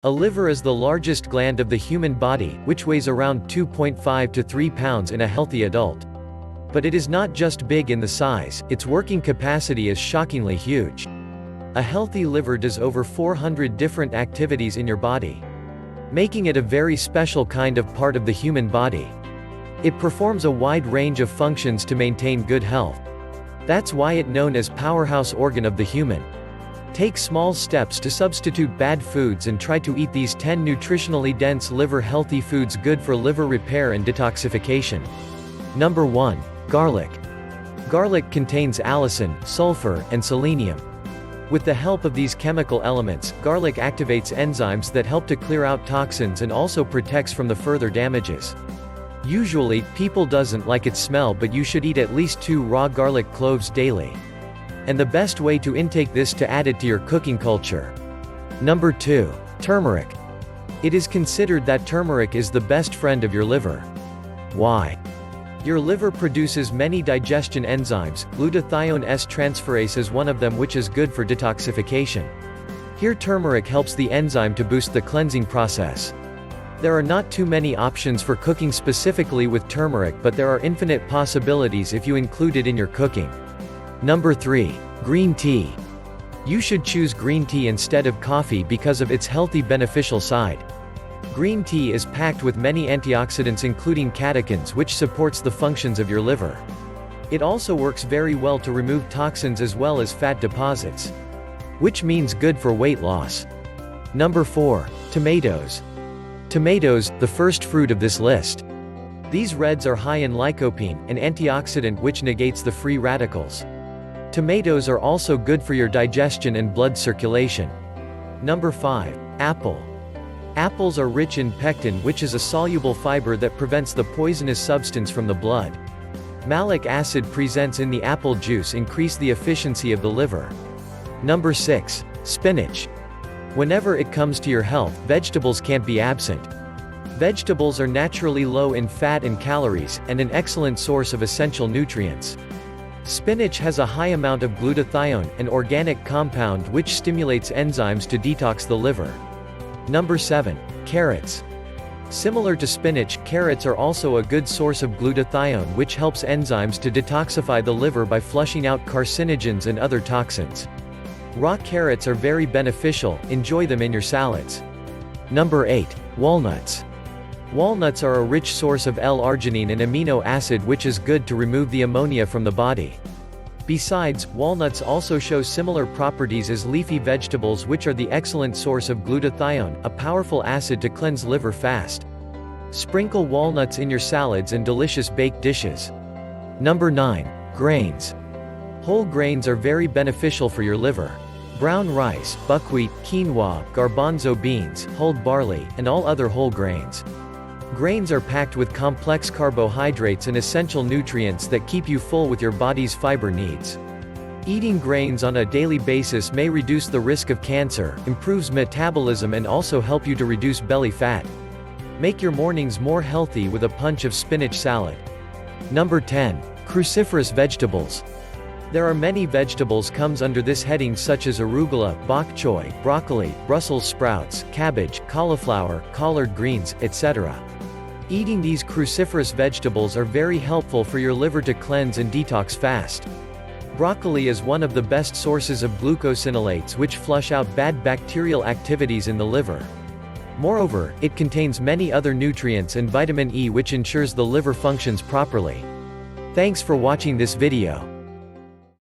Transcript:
A liver is the largest gland of the human body, which weighs around 2.5 to 3 pounds in a healthy adult. But it is not just big in the size, its working capacity is shockingly huge. A healthy liver does over 400 different activities in your body, making it a very special kind of part of the human body. It performs a wide range of functions to maintain good health. That's why it's known as powerhouse organ of the human. Take small steps to substitute bad foods and try to eat these 10 nutritionally dense liver-healthy foods good for liver repair and detoxification. Number 1. Garlic. Garlic contains allicin, sulfur, and selenium. With the help of these chemical elements, garlic activates enzymes that help to clear out toxins and also protects from the further damages. Usually, people doesn't like its smell, but you should eat at least 2 raw garlic cloves daily. And the best way to intake this to add it to your cooking culture. Number 2. Turmeric. It is considered that turmeric is the best friend of your liver. Why? Your liver produces many digestion enzymes, glutathione S-transferase is one of them, which is good for detoxification. Here turmeric helps the enzyme to boost the cleansing process. There are not too many options for cooking specifically with turmeric, but there are infinite possibilities if you include it in your cooking. Number 3. Green tea. You should choose green tea instead of coffee because of its healthy beneficial side. Green tea is packed with many antioxidants including catechins, which supports the functions of your liver. It also works very well to remove toxins as well as fat deposits, which means good for weight loss. Number 4. Tomatoes. Tomatoes, the first fruit of this list. These reds are high in lycopene, an antioxidant which negates the free radicals. Tomatoes are also good for your digestion and blood circulation. Number 5. Apple. Apples are rich in pectin, which is a soluble fiber that prevents the poisonous substance from the blood. Malic acid presents in the apple juice increase the efficiency of the liver. Number 6. Spinach. Whenever it comes to your health, vegetables can't be absent. Vegetables are naturally low in fat and calories, and an excellent source of essential nutrients. Spinach has a high amount of glutathione, an organic compound which stimulates enzymes to detox the liver. Number 7. Carrots. Similar to spinach, carrots are also a good source of glutathione, which helps enzymes to detoxify the liver by flushing out carcinogens and other toxins. Raw carrots are very beneficial, enjoy them in your salads. Number 8. Walnuts. Walnuts are a rich source of L-arginine, an amino acid which is good to remove the ammonia from the body. Besides, walnuts also show similar properties as leafy vegetables, which are the excellent source of glutathione, a powerful acid to cleanse liver fast. Sprinkle walnuts in your salads and delicious baked dishes. Number 9. Grains. Whole grains are very beneficial for your liver. Brown rice, buckwheat, quinoa, garbanzo beans, whole barley, and all other whole grains. Grains are packed with complex carbohydrates and essential nutrients that keep you full with your body's fiber needs. Eating grains on a daily basis may reduce the risk of cancer, improves metabolism, and also help you to reduce belly fat. Make your mornings more healthy with a punch of spinach salad. Number 10. Cruciferous vegetables. There are many vegetables comes under this heading such as arugula, bok choy, broccoli, Brussels sprouts, cabbage, cauliflower, collard greens, etc. Eating these cruciferous vegetables are very helpful for your liver to cleanse and detox fast. Broccoli is one of the best sources of glucosinolates which flush out bad bacterial activities in the liver. Moreover, it contains many other nutrients and vitamin E which ensures the liver functions properly. Thanks for watching this video.